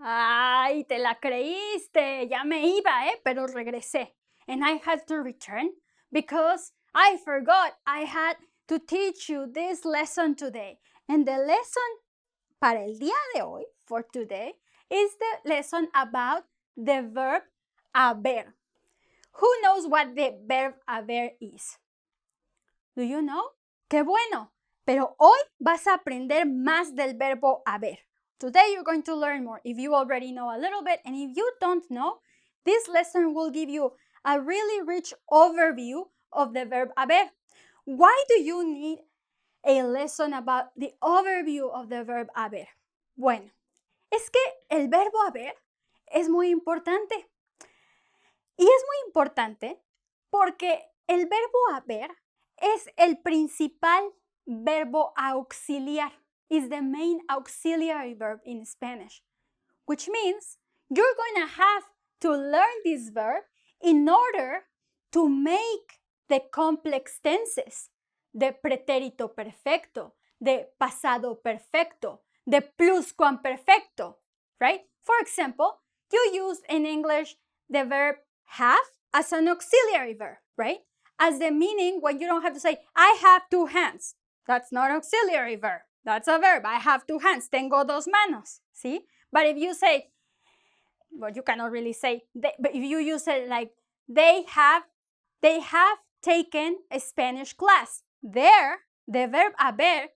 Ay, te la creíste. Ya me iba, pero regresé. And I had to return because I forgot I had to teach you this lesson today. And the lesson para el día de hoy, for today, is the lesson about the verb haber. Who knows what the verb haber is? Do you know? ¡Qué bueno! Pero hoy vas a aprender más del verbo haber. Today you're going to learn more if you already know a little bit, and if you don't know, this lesson will give you a really rich overview of the verb haber. Why do you need a lesson about the overview of the verb haber? Bueno, es que el verbo haber es muy importante. Y es muy importante porque el verbo haber es el principal verbo auxiliar. Is the main auxiliary verb in Spanish, which means you're going to have to learn this verb in order to make the complex tenses, de pretérito perfecto, de pasado perfecto, de pluscuamperfecto, right? For example, you use in English the verb have as an auxiliary verb, right? As the meaning when you don't have to say, I have two hands. That's not auxiliary verb. That's a verb. I have two hands. Tengo dos manos. See? But if you say, well, you cannot really say, but if you use it like, they have taken a Spanish class. There, the verb haber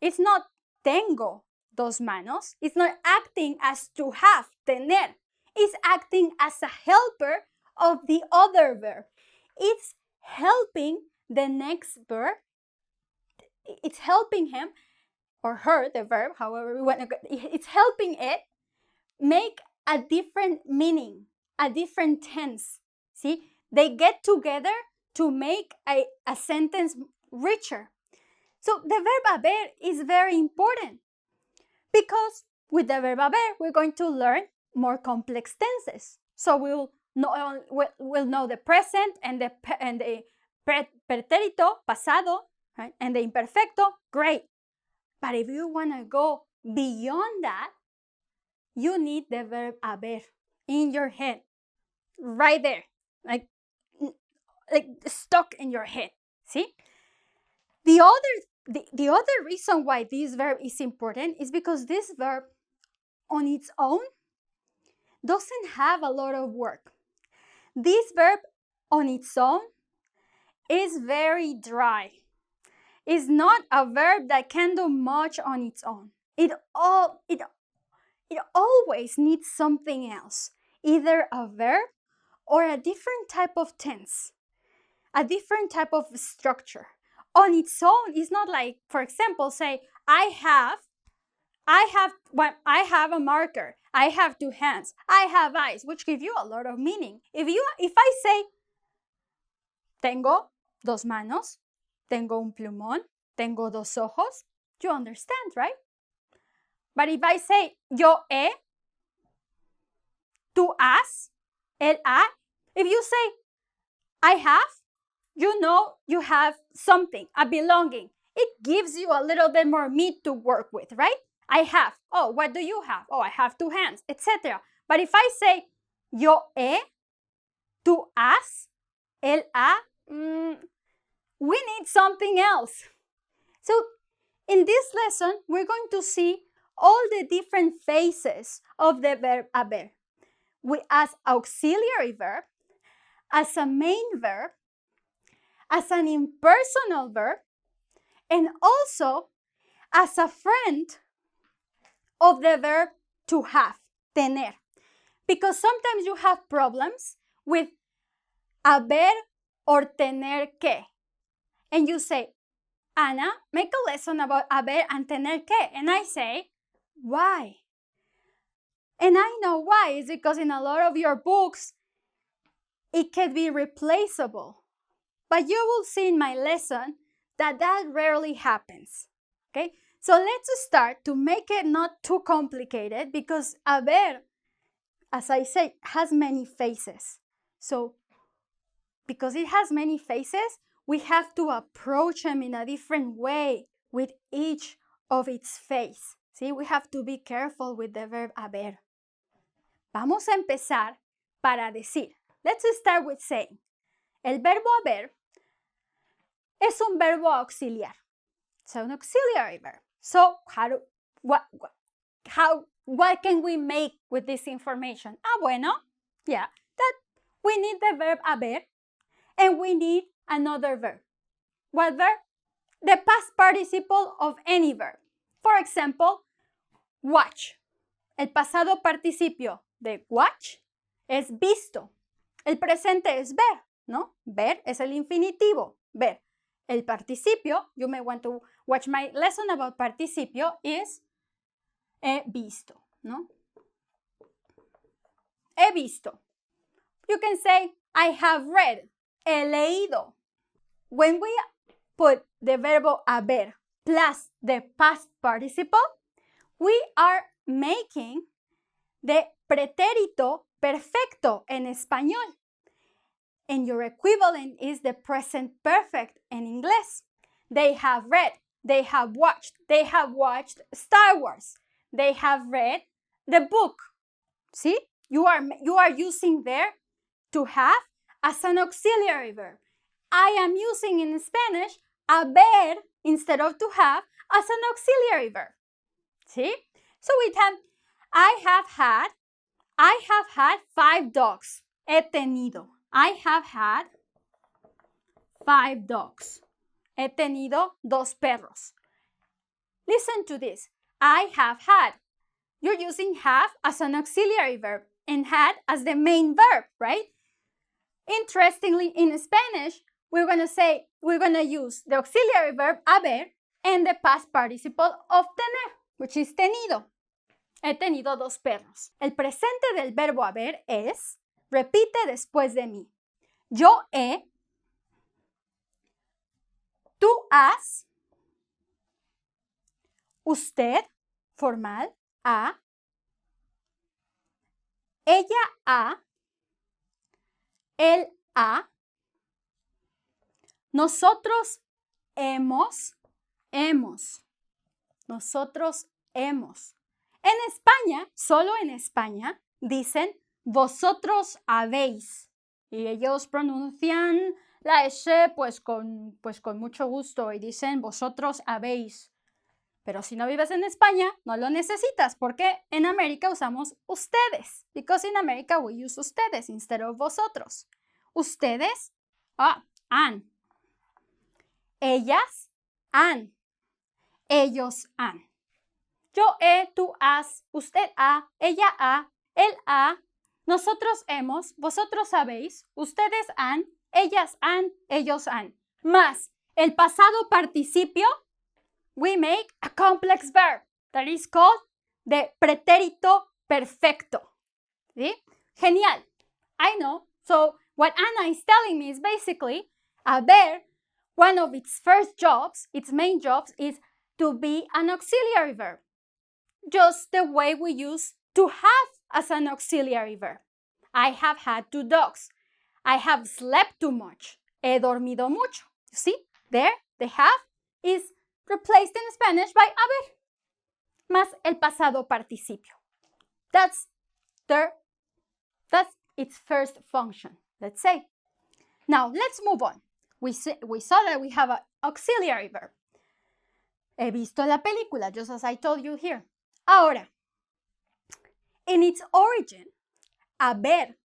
is not tengo dos manos. It's not acting as to have, tener. It's acting as a helper of the other verb. It's helping the next verb. It's helping him or her, the verb, however we want to go, it's helping it make a different meaning, a different tense. See, they get together to make a sentence richer. So the verb haber is very important because with the verb haber, we're going to learn more complex tenses. So we'll know the present and the pretérito, pasado, right? And the imperfecto, great. But if you want to go beyond that, you need the verb haber in your head, right there, like stuck in your head. See? The other reason why this verb is important is because this verb on its own doesn't have a lot of work. This verb on its own is very dry. It's not a verb that can do much on its own. It always needs something else, either a verb or a different type of tense, a different type of structure. On its own, it's not like, for example, say, I have a marker, I have two hands, I have eyes, which give you a lot of meaning. If I say, tengo dos manos, tengo un plumón, tengo dos ojos, you understand, right? But if I say, yo he, tú has, él ha, if you say, I have, you know you have something, a belonging. It gives you a little bit more meat to work with, right? I have. Oh, what do you have? Oh, I have two hands, etc. But if I say, yo he, tú has, él ha, we need something else. So in this lesson, we're going to see all the different phases of the verb haber. As auxiliary verb, as a main verb, as an impersonal verb, and also as a friend of the verb to have, tener. Because sometimes you have problems with haber or tener que. And you say, Ana, make a lesson about haber and tener que. And I say, why? And I know why. It's because in a lot of your books, it can be replaceable. But you will see in my lesson that rarely happens. Okay? So let's start to make it not too complicated because haber, as I said, has many phases. So because it has many phases, we have to approach them in a different way with each of its phase. See, we have to be careful with the verb haber. Vamos a empezar para decir. Let's start with saying. El verbo haber es un verbo auxiliar. It's an auxiliary verb. So what can we make with this information? Bueno, yeah, that we need the verb haber and we need another verb. What verb? The past participle of any verb. For example, watch. El pasado participio de watch es visto. El presente es ver, ¿no? Ver es el infinitivo, ver. El participio, you may want to watch my lesson about participio, is he visto, ¿no? He visto. You can say, I have read, he leído. When we put the verbo haber plus the past participle, we are making the pretérito perfecto en español. And your equivalent is the present perfect in inglés. They have read, they have watched Star Wars. They have read the book. See? You are using there to have as an auxiliary verb. I am using in Spanish haber instead of to have as an auxiliary verb. See? So we have I have had 5 dogs. He tenido. I have had 5 dogs. He tenido 2 perros. Listen to this. I have had. You're using have as an auxiliary verb and had as the main verb, right? Interestingly, in Spanish, we're going to use the auxiliary verb haber and the past participle of tener, which is tenido. He tenido 2 perros. El presente del verbo haber es, repite después de mí. Yo he, tú has, usted, formal, ha, ella ha, él ha, nosotros hemos, nosotros hemos. En España, solo en España, dicen vosotros habéis. Y ellos pronuncian la S pues con mucho gusto y dicen vosotros habéis. Pero si no vives en España, no lo necesitas porque en América usamos ustedes. Because in America we use ustedes instead of vosotros. Ustedes, han. Ellas, han. Ellos, han. Yo he, tú has, usted ha, ella ha, él ha, nosotros hemos, vosotros sabéis, ustedes han, ellas han, ellos han. Más el pasado participio, we make a complex verb that is called the pretérito perfecto. ¿Sí? Genial. I know. So what Ana is telling me is basically haber, one of its first jobs, its main jobs, is to be an auxiliary verb. Just the way we use to have as an auxiliary verb. I have had 2 dogs. I have slept too much. He dormido mucho. You see, there, the have is replaced in Spanish by haber, más el pasado participio. That's its first function, let's say. Now, let's move on. We saw that we have an auxiliary verb. He visto la película, just as I told you here. Ahora, in its origin, haber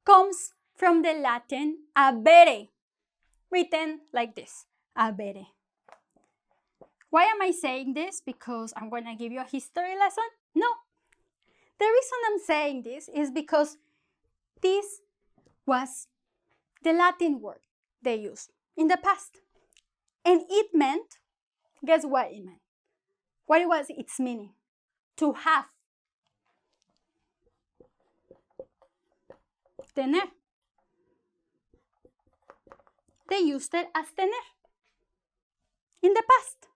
comes from the Latin habere, written like this, habere. Why am I saying this? Because I'm going to give you a history lesson? No. The reason I'm saying this is because this was the Latin word they used in the past. And it meant, guess what it meant? What was its meaning? To have. Tener. They used it as tener in the past,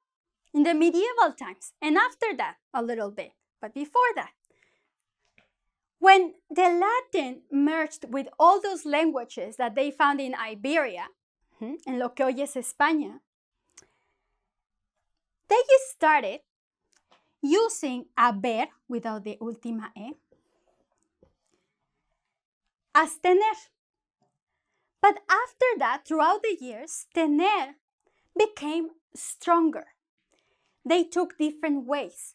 in the medieval times, and after that a little bit, but before that. When the Latin merged with all those languages that they found in Iberia, en lo que hoy es España, they started using haber without the última E as tener. But after that, throughout the years, tener became stronger. They took different ways.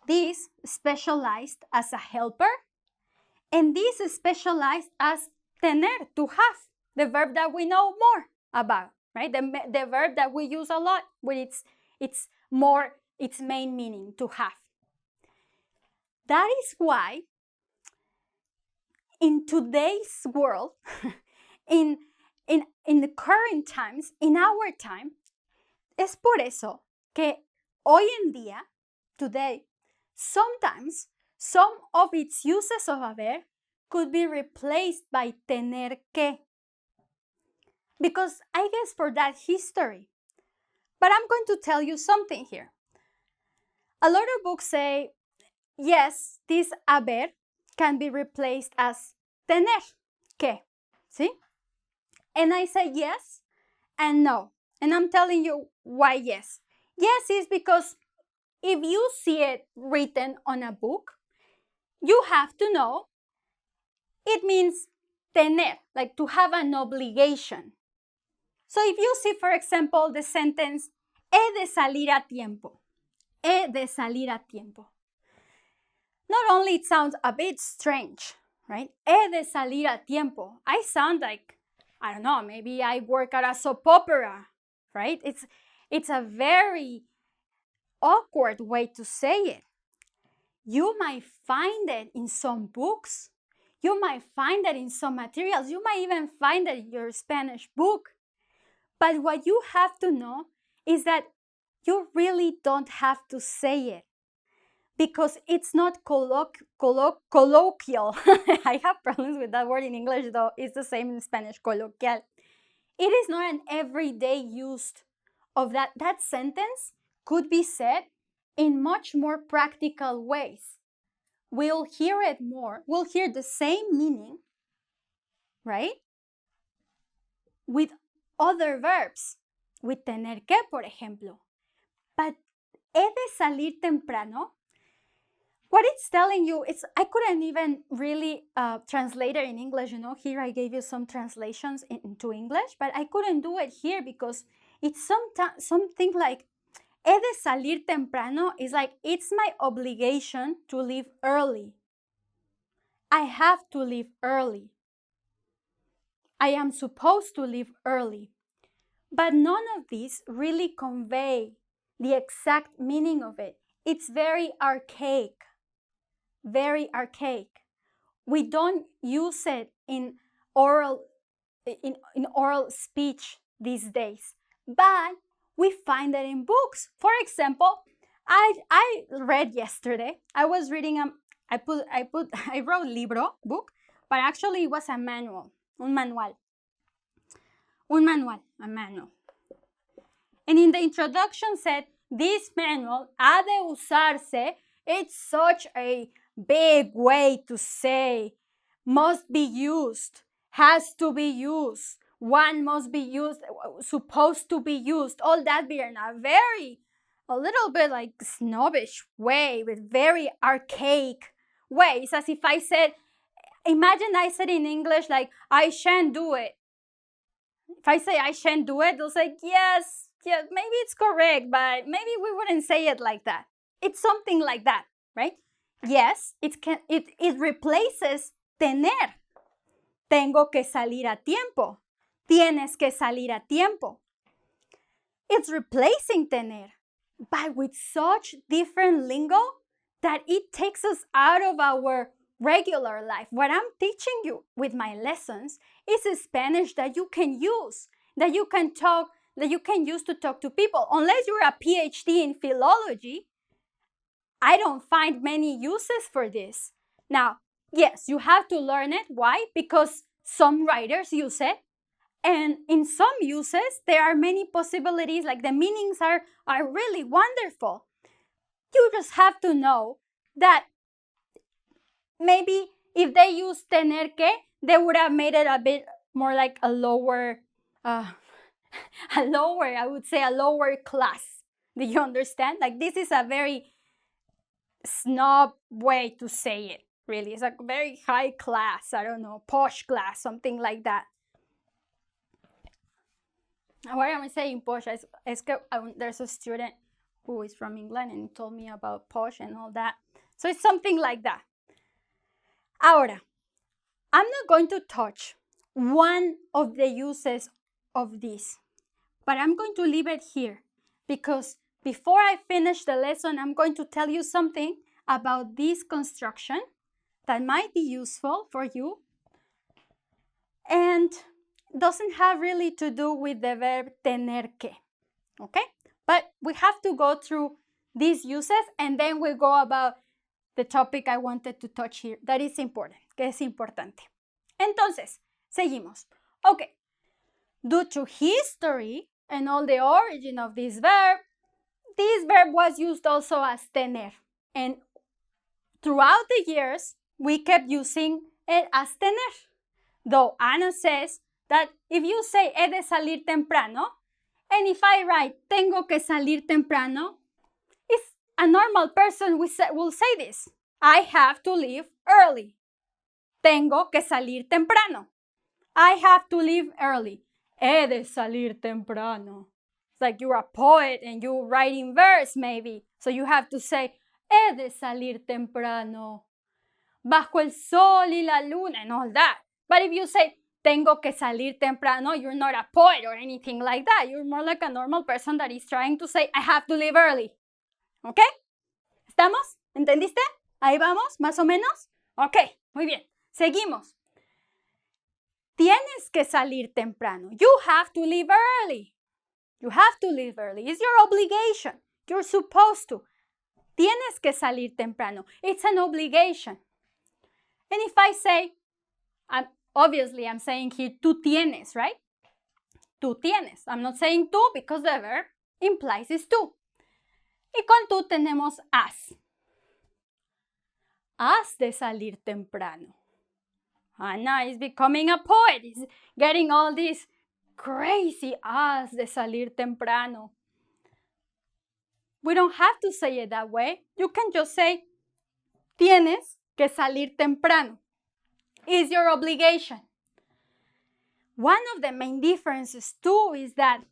This specialized as a helper, and this specialized as tener, to have, the verb that we know more about, right? The verb that we use a lot with its main meaning, to have. That is why in today's world, in the current times, in our time, es por eso que hoy en día, today, sometimes some of its uses of haber could be replaced by tener que. Because I guess for that history. But I'm going to tell you something here. A lot of books say, yes, this haber can be replaced as tener que. See? And I say yes and no. And I'm telling you why yes. Yes is because if you see it written on a book, you have to know it means tener, like to have an obligation. So if you see, for example, the sentence, he de salir a tiempo. He de salir a tiempo. Not only it sounds a bit strange, right? He de salir a tiempo. I sound like, I don't know, maybe I work at a soap opera, right? It's a very awkward way to say it. You might find it in some books. You might find it in some materials. You might even find it in your Spanish book. But what you have to know is that you really don't have to say it because it's not colloquial. I have problems with that word in English, though it's the same in Spanish, coloquial. It is not an everyday use of that. That sentence could be said in much more practical ways. We'll hear it more. We'll hear the same meaning, right? With other verbs, with tener que, por ejemplo. But he de salir temprano, what it's telling you, I couldn't even really translate it in English, you know. Here I gave you some translations into English, but I couldn't do it here because it's something like, he de salir temprano is like, it's my obligation to leave early. I have to leave early. I am supposed to leave early. But none of these really convey the exact meaning of it. It's very archaic. Very archaic. We don't use it in oral speech these days, but we find it in books. For example, I read yesterday. I was reading I wrote libro, book, but actually it was a manual, a manual. And in the introduction said, this manual, ha de usarse, it's such a big way to say, must be used, has to be used, one must be used, supposed to be used, all that be in a little bit like snobbish way, with very archaic ways, as if I said, imagine I said in English like, I shan't do it. If I say I shan't do it, they'll say, yes, maybe it's correct, but maybe we wouldn't say it like that. It's something like that, right? Yes, it replaces tener. Tengo que salir a tiempo. Tienes que salir a tiempo. It's replacing tener, but with such different lingo that it takes us out of our regular life. What I'm teaching you with my lessons is a Spanish that you can use, that you can use to talk to people. Unless you're a PhD in philology, I don't find many uses for this. Now, yes, you have to learn it. Why? Because some writers use it. And in some uses, there are many possibilities, like the meanings are really wonderful. You just have to know that maybe if they use tener que, they would have made it a bit more like a lower class. Do you understand? Like, this is a very snob way to say it. really. It's a very high class, I don't know, posh class, something like that. Why am I saying posh? There's a student who is from England and he told me about posh and all that. So it's something like that. Ahora, I'm not going to touch one of the uses of this, but I'm going to leave it here because before I finish the lesson, I'm going to tell you something about this construction that might be useful for you and doesn't have really to do with the verb tener que, okay? But we have to go through these uses and then we'll go about the topic I wanted to touch here. That is important, que es importante. Entonces, seguimos. Okay, due to history and all the origin of this verb was used also as tener. And throughout the years, we kept using it as tener. Though Ana says that if you say he de salir temprano, and if I write tengo que salir temprano, a normal person will say this. I have to leave early. Tengo que salir temprano. I have to leave early. He de salir temprano. It's like you're a poet and you're writing verse maybe. So you have to say he de salir temprano. Bajo el sol y la luna and all that. But if you say tengo que salir temprano, you're not a poet or anything like that. You're more like a normal person that is trying to say I have to leave early. ¿Ok? ¿Estamos? ¿Entendiste? Ahí vamos, más o menos. Ok, muy bien. Seguimos. Tienes que salir temprano. You have to leave early. You have to leave early. It's your obligation. You're supposed to. Tienes que salir temprano. It's an obligation. And if I say, obviously I'm saying here tú tienes, right? Tú tienes. I'm not saying tú because the verb implies it's tú. Y con tú tenemos has. Has de salir temprano. Ana is becoming a poet. He's getting all these crazy has de salir temprano. We don't have to say it that way. You can just say tienes que salir temprano. It's your obligation. One of the main differences too is that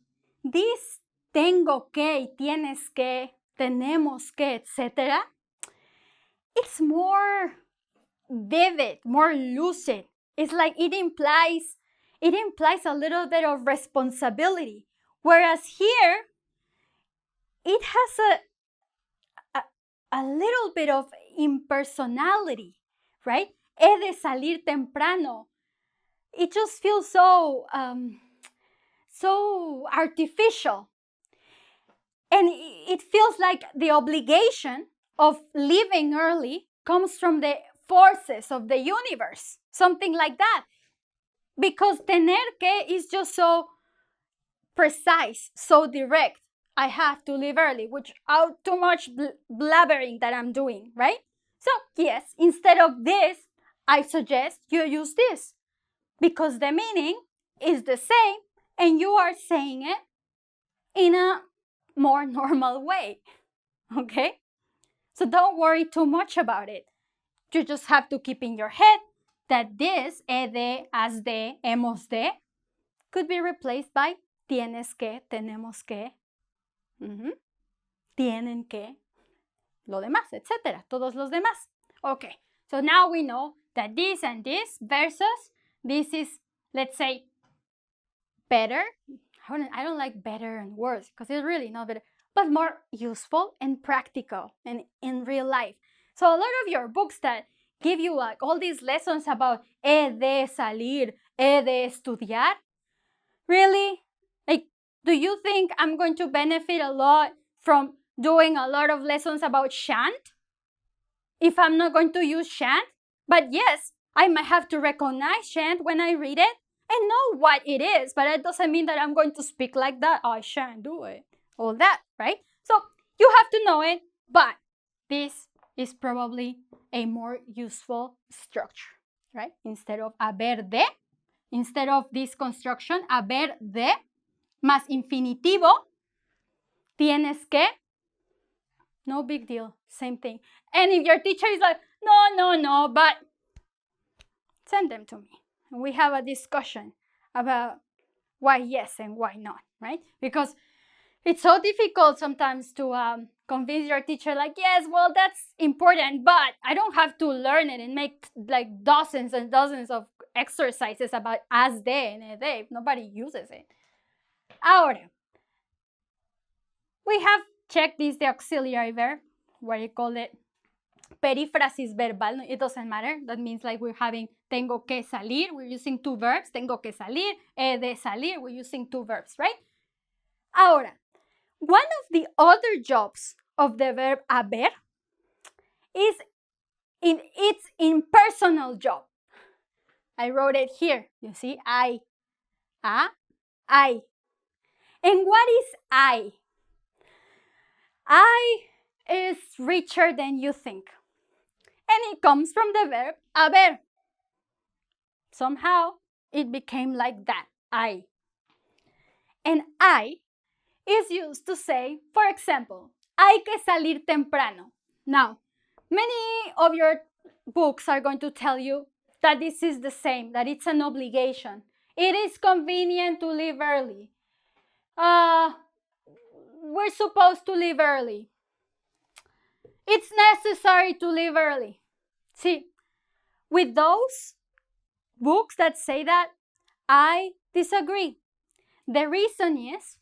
this tengo que, tienes que, tenemos que, etc. It's more vivid, more lucid. It's like it implies a little bit of responsibility. Whereas here, it has a little bit of impersonality, right? He de salir temprano. It just feels so artificial. And it feels like the obligation of leaving early comes from the forces of the universe, something like that. Because tener que is just so precise, so direct. I have to leave early, which out too much blabbering that I'm doing, right? So yes, instead of this, I suggest you use this because the meaning is the same and you are saying it in a more normal way, okay? So don't worry too much about it. You just have to keep in your head that this, he de, has de, hemos de, could be replaced by tienes que, tenemos que, tienen que, lo demás, etc. Todos los demás. Okay, so now we know that this and this versus this is, let's say, better. I don't like better and worse because it's really not better, but more useful and practical and in real life. So a lot of your books that give you like all these lessons about he de salir, he de estudiar, really, like, do you think I'm going to benefit a lot from doing a lot of lessons about shan't if I'm not going to use shan't? But yes, I might have to recognize shan't when I read it and know what it is, but that doesn't mean that I'm going to speak like that. I shan't do it. All that, right? So you have to know it, but this is probably a more useful structure, right? Instead of haber de, instead of this construction, haber de, más infinitivo, tienes que, No big deal. Same thing. And if your teacher is like, no, but send them to me. And we have a discussion about why yes and why not, right? Because it's so difficult sometimes to convince your teacher, like, yes, well, that's important, but I don't have to learn it and make like dozens and dozens of exercises about as de and de. Nobody uses it. Ahora, we have checked this, the auxiliary verb, what you call it, perífrasis verbal. It doesn't matter. That means like we're having tengo que salir. We're using two verbs. Tengo que salir. He de salir. We're using two verbs, right? Ahora, one of the other jobs of the verb haber is its impersonal job. I wrote it here. You see, I. And what is I? I is richer than you think. And it comes from the verb haber. Somehow it became like that, I. And I is used to say, for example, hay que salir temprano. Now, many of your books are going to tell you that this is the same, that it's an obligation. It is convenient to leave early. We're supposed to leave early. It's necessary to leave early. See, with those books that say that, I disagree. The reason is,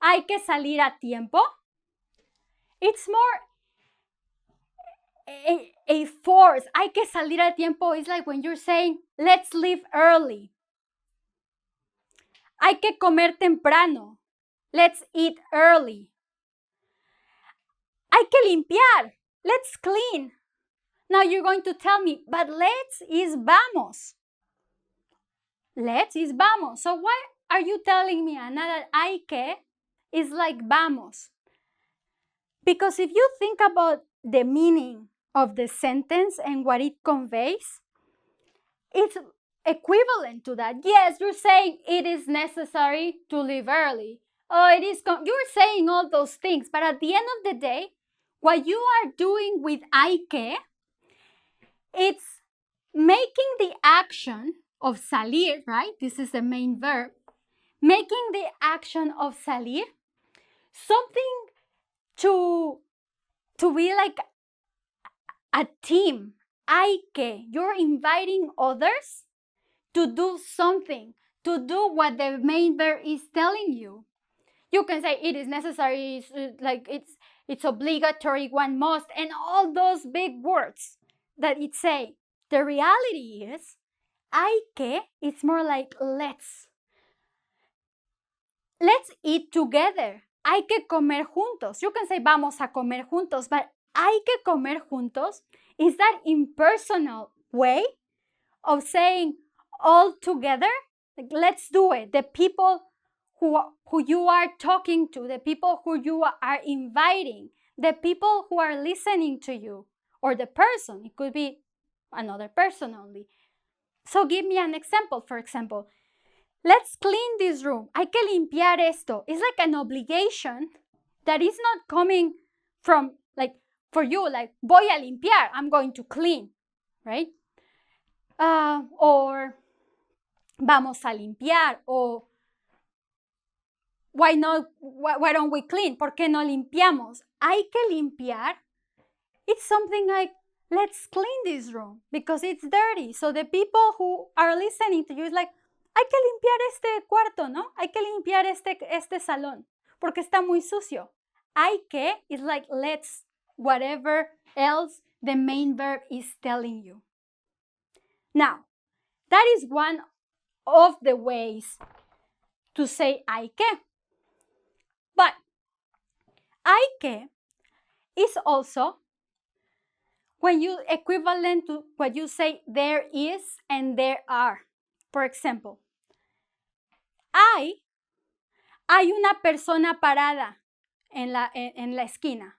hay que salir a tiempo. It's more a force. Hay que salir a tiempo is like when you're saying, let's leave early. Hay que comer temprano. Let's eat early. Hay que limpiar. Let's clean. Now you're going to tell me, but let's is vamos. Let's is vamos. So why are you telling me, Ana, that hay que is like vamos? Because if you think about the meaning of the sentence and what it conveys, it's equivalent to that. Yes, you're saying it is necessary to leave early. Oh, you're saying all those things, but at the end of the day, what you are doing with hay que, it's making the action of salir, right? This is the main verb. Making the action of salir something to be like a team. Hay que, you're inviting others to do something, to do what the main verb is telling you. You can say it is necessary, it's obligatory, one must, and all those big words that it say. The reality is, hay que, it's more like let's eat together. Hay que comer juntos. You can say vamos a comer juntos, but hay que comer juntos is that impersonal way of saying all together, like, let's do it. The people who you are talking to, the people who you are inviting, the people who are listening to you, or the person, it could be another person only. So give me an example. For example, let's clean this room. Hay que limpiar esto. It's like an obligation that is not coming from, like, for you, like, voy a limpiar, I'm going to clean, right? Or vamos a limpiar, or why don't we clean? ¿Por qué no limpiamos? Hay que limpiar. It's something like, let's clean this room because it's dirty. So the people who are listening to you is like, hay que limpiar este cuarto, ¿no? Hay que limpiar este salón porque está muy sucio. Hay que is like, let's, whatever else the main verb is telling you. Now, that is one of the ways to say hay que. But hay que is also when you equivalent to what you say there is and there are. For example, hay una persona parada en la esquina.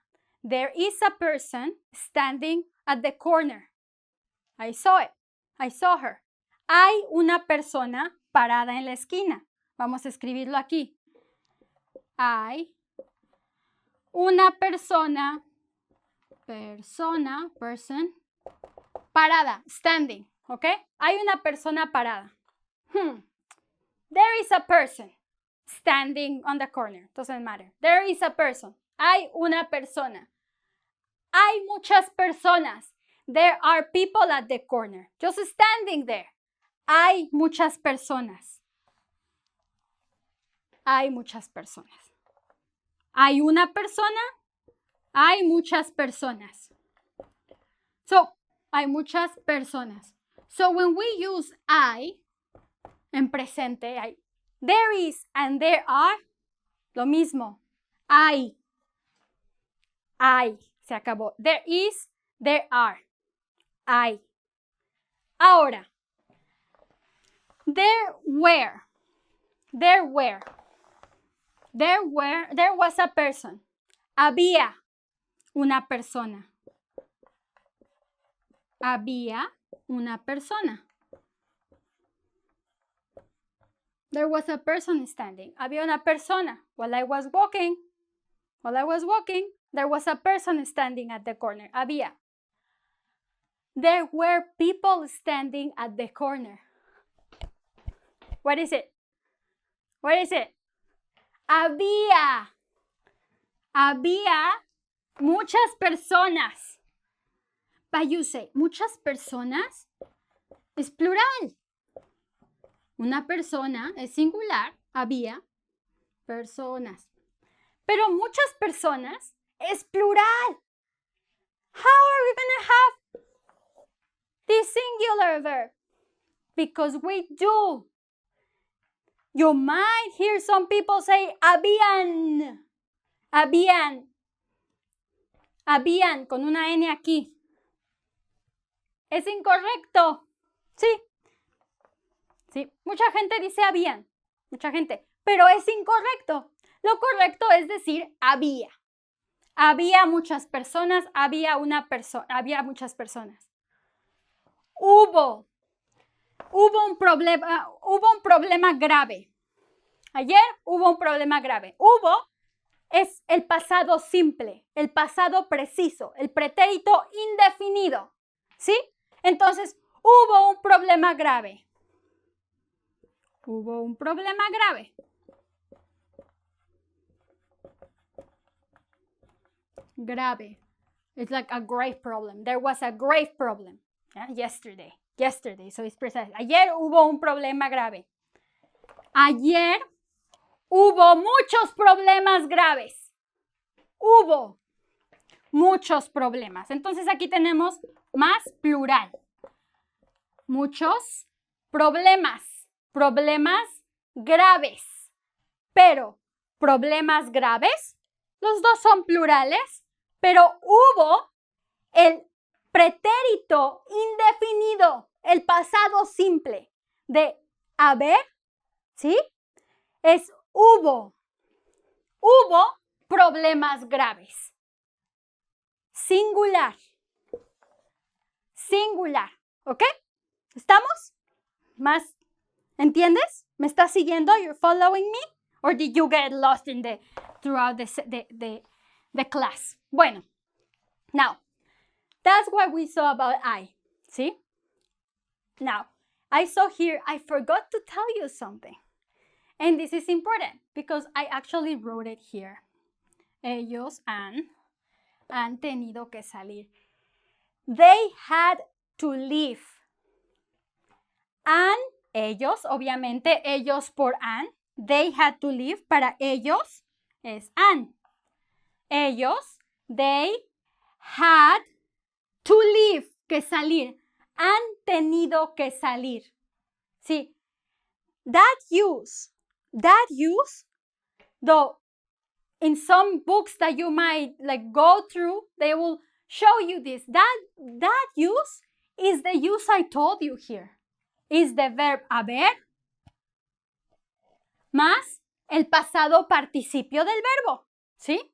There is a person standing at the corner. I saw it. I saw her. Hay una persona parada en la esquina. Vamos a escribirlo aquí. Hay una persona, person, parada, standing, ¿ok? Hay una persona parada. There is a person standing on the corner. Doesn't matter. There is a person. Hay una persona. Hay muchas personas. There are people at the corner. Just standing there. Hay muchas personas. Hay muchas personas. Hay una persona. Hay muchas personas. So, hay muchas personas. So, when we use I en presente, there is and there are, lo mismo. Hay. Se acabó. There is, there are. Hay. Ahora, there was a person. Había una persona. Había una persona. There was a person standing. Había una persona. While I was walking, there was a person standing at the corner. Había. There were people standing at the corner. What is it? What is it? Había muchas personas. But you say, muchas personas es plural. Una persona es singular. Había personas. Pero muchas personas es plural. How are we going to have this singular verb? Because we do. You might hear some people say habían. Habían con una N aquí. Es incorrecto. Sí, mucha gente dice habían. Mucha gente. Pero es incorrecto. Lo correcto es decir había. Había muchas personas. Había muchas personas. Hubo un problema grave. Ayer hubo un problema grave. Hubo es el pasado simple, el pasado preciso, el pretérito indefinido. ¿Sí? Entonces, hubo un problema grave. Hubo un problema grave. Grave. It's like a grave problem. There was a grave problem. Yesterday. So it's precise. Ayer hubo un problema grave. Ayer hubo muchos problemas graves. Hubo muchos problemas. Entonces aquí tenemos más plural. Muchos problemas. Problemas graves. Pero problemas graves, los dos son plurales, pero hubo el pretérito indefinido, el pasado simple de haber, ¿sí? Es hubo. Hubo problemas graves. Singular. Singular. ¿Ok? ¿Estamos? ¿Más? ¿Entiendes? ¿Me estás siguiendo? You're following me? Or did you get lost throughout the class? Bueno. Now, that's what we saw about I. See? Now, I saw here, I forgot to tell you something. And this is important because I actually wrote it here. Ellos han tenido que salir. They had to leave. And ellos, obviamente, ellos por an. They had to leave. Para ellos es an. Ellos, they had to leave, que salir. Han tenido que salir. Sí. That use, though in some books that you might go through, they will show you this. That use is the use I told you here. Is the verb haber más el pasado participio del verbo. ¿Sí?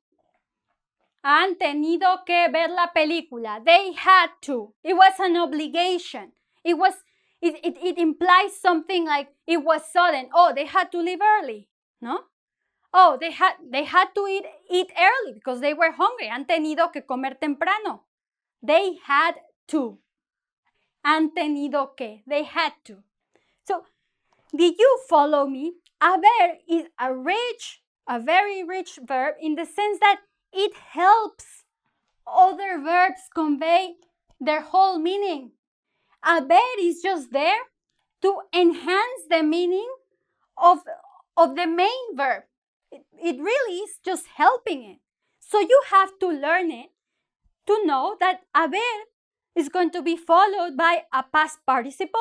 Han tenido que ver la película. They had to. It was an obligation. It implies something like it was sudden. Oh, they had to leave early. ¿No? Oh, they had to eat early because they were hungry. Han tenido que comer temprano. They had to. Han tenido que. They had to. So, did you follow me? Haber is a very rich verb in the sense that it helps other verbs convey their whole meaning. Haber is just there to enhance the meaning of the main verb. It really is just helping it. So you have to learn it to know that haber is going to be followed by a past participle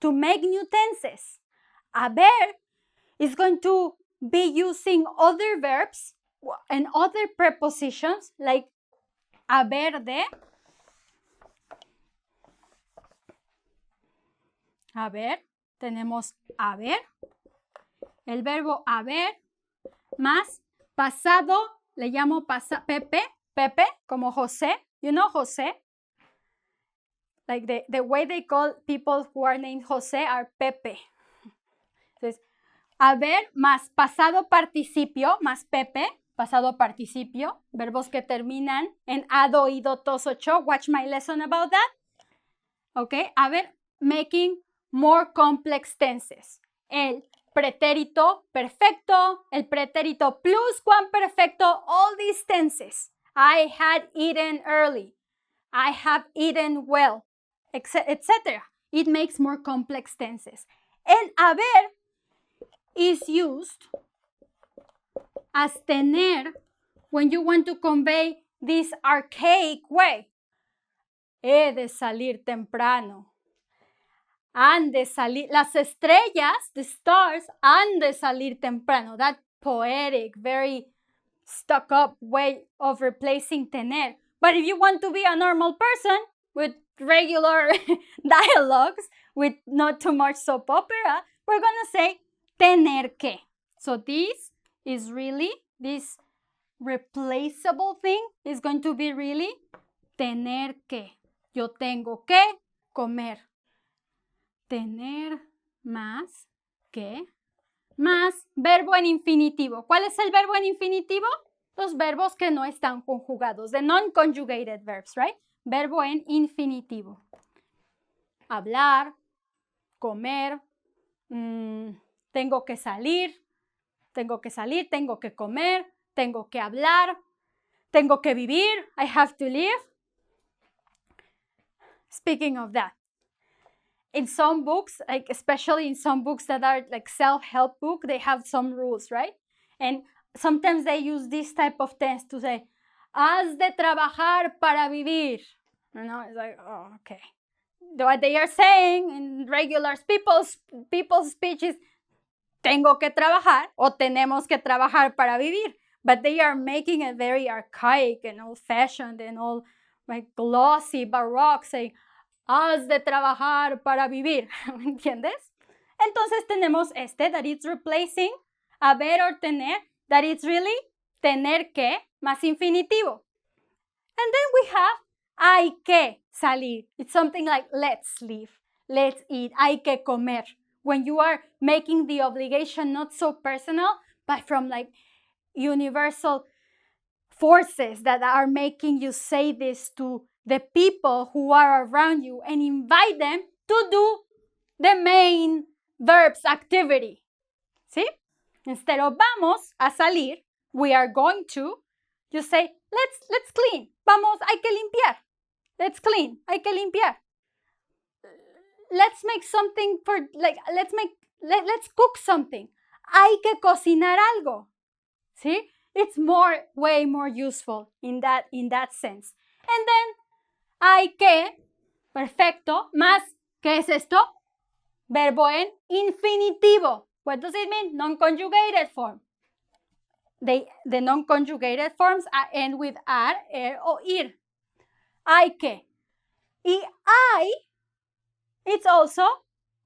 to make new tenses. Haber is going to be using other verbs and other prepositions like haber de. Haber, tenemos haber, el verbo haber, más pasado, le llamo Pepe, como José. You know José? Like the way they call people who are named José are Pepe. Entonces, haber más pasado participio, más Pepe, pasado participio, verbos que terminan en ado, ido, tos, ocho. Watch my lesson about that. Okay, haber, making more complex tenses. El pretérito perfecto, el pretérito pluscuamperfecto, all these tenses. I had eaten early. I have eaten well, etc. It makes more complex tenses. And haber is used as tener when you want to convey this archaic way. He de salir temprano. Han de salir, las estrellas, the stars, han de salir temprano. That poetic, very stuck up way of replacing tener. But if you want to be a normal person with regular dialogues, with not too much soap opera, we're going to say tener que. So this is really, this replaceable thing is going to be really tener que. Yo tengo que comer. Tener más que, más verbo en infinitivo. ¿Cuál es el verbo en infinitivo? Los verbos que no están conjugados, the non-conjugated verbs, right? Verbo en infinitivo. Hablar, comer, tengo que salir, tengo que comer, tengo que hablar, tengo que vivir, I have to live. Speaking of that, in some books, like especially in some books that are like self-help book, they have some rules, right? And sometimes they use this type of tense to say, has de trabajar para vivir. You know, it's like, oh, okay. What they are saying in regular people's speech is, tengo que trabajar o tenemos que trabajar para vivir. But they are making it very archaic and old-fashioned and all like glossy, baroque, saying, has de trabajar para vivir. ¿Me entiendes? Entonces tenemos that it's replacing haber or tener, that it's really tener que más infinitivo. And then we have hay que salir. It's something like let's leave, let's eat, hay que comer. When you are making the obligation not so personal, but from like universal forces that are making you say this to the people who are around you and invite them to do the main verb's activity. ¿Sí? Instead of vamos a salir, we are going to, you say, let's clean. Vamos, hay que limpiar. Let's clean, hay que limpiar. Let's make something for, like, let's cook something. Hay que cocinar algo. ¿Sí? It's way more useful in that sense. And then, hay que, perfecto, más, ¿qué es esto? Verbo en infinitivo. What does it mean? Non-conjugated form. The non-conjugated forms end with ar, er, o ir. Hay que. Y hay, it's also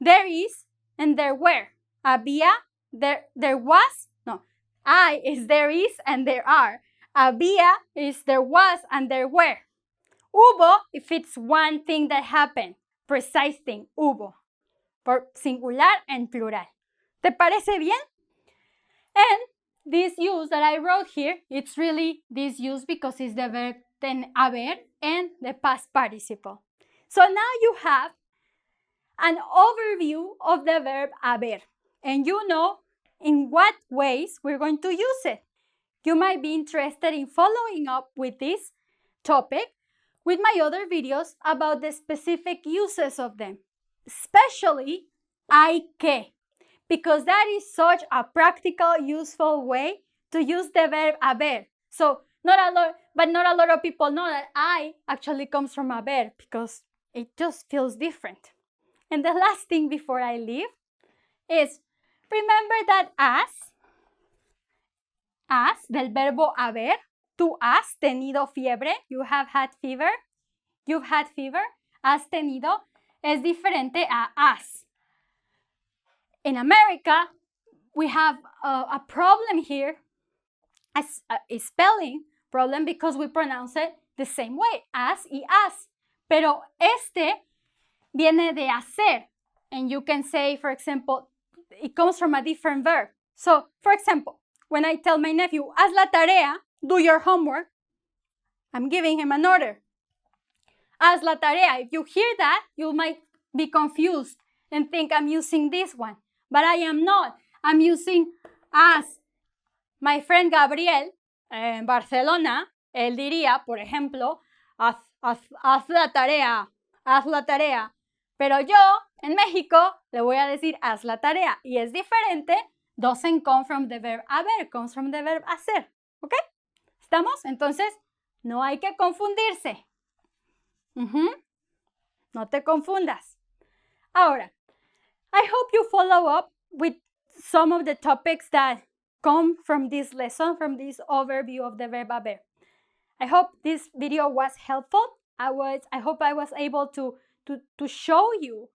there is and there were. Había, there was, no. Hay is there is and there are. Había is there was and there were. Hubo, if it's one thing that happened, precise thing, hubo, for singular and plural. ¿Te parece bien? And this use that I wrote here, it's really this use because it's the verb then haber and the past participle. So now you have an overview of the verb haber, and you know in what ways we're going to use it. You might be interested in following up with this topic with my other videos about the specific uses of them, especially hay que, because that is such a practical, useful way to use the verb haber. So not a lot of people know that I actually comes from haber because it just feels different. And the last thing before I leave is remember that as del verbo haber, tú has tenido fiebre, you have had fever, you've had fever, has tenido, es diferente a has. In America, we have a problem here, a spelling problem, because we pronounce it the same way, as y as. Pero este viene de hacer, and you can say, for example, it comes from a different verb. So, for example, when I tell my nephew, haz la tarea, do your homework, I'm giving him an order. Haz la tarea. If you hear that, you might be confused and think I'm using this one, but I am not. I'm using as. My friend Gabriel en Barcelona, él diría, por ejemplo, haz la tarea. Pero yo, en México, le voy a decir haz la tarea. Y es diferente, doesn't come from the verb haber, comes from the verb hacer. ¿Ok? ¿Estamos? Entonces, no hay que confundirse. No te confundas. Ahora, I hope you follow up with some of the topics that come from this lesson, from this overview of the verb haber. I hope this video was helpful. I hope I was able to show you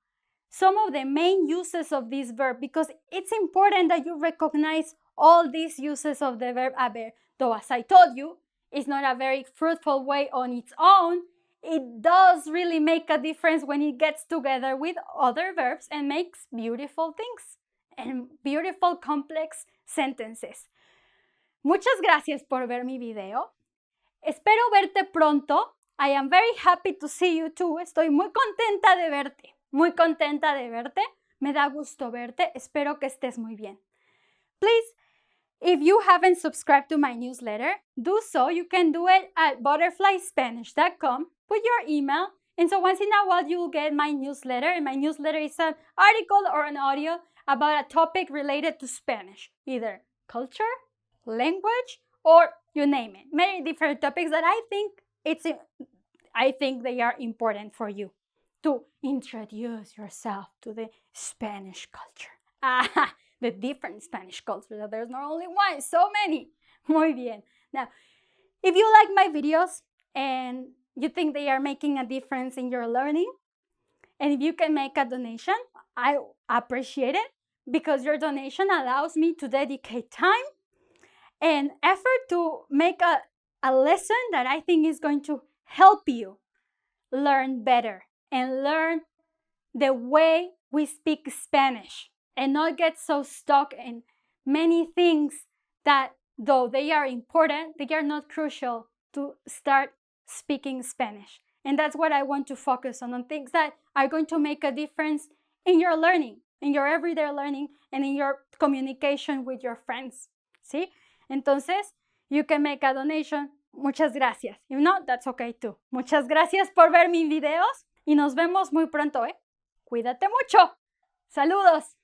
some of the main uses of this verb, because it's important that you recognize all these uses of the verb haber. Though, as I told you, it's not a very fruitful way on its own. It does really make a difference when it gets together with other verbs and makes beautiful things and beautiful complex sentences. Muchas gracias por ver mi video. Espero verte pronto. I am very happy to see you too. Estoy muy contenta de verte. Muy contenta de verte. Me da gusto verte. Espero que estés muy bien. Please, if you haven't subscribed to my newsletter, do so. You can do it at butterflyspanish.com. Put your email, and so once in a while you will get my newsletter. And my newsletter is an article or an audio about a topic related to Spanish, either culture, language, or you name it. Many different topics that I think they are important for you to introduce yourself to the Spanish culture. The different Spanish culture. There's not only one, so many. Muy bien. Now, if you like my videos and you think they are making a difference in your learning, and if you can make a donation, I appreciate it, because your donation allows me to dedicate time and effort to make a lesson that I think is going to help you learn better and learn the way we speak Spanish and not get so stuck in many things that, though they are important, they are not crucial to start speaking Spanish. And that's what I want to focus on things that are going to make a difference in your learning, in your everyday learning, and in your communication with your friends. ¿Sí? Entonces, you can make a donation. Muchas gracias. If not, that's okay too. Muchas gracias por ver mis videos y nos vemos muy pronto, ¿eh? Cuídate mucho. Saludos.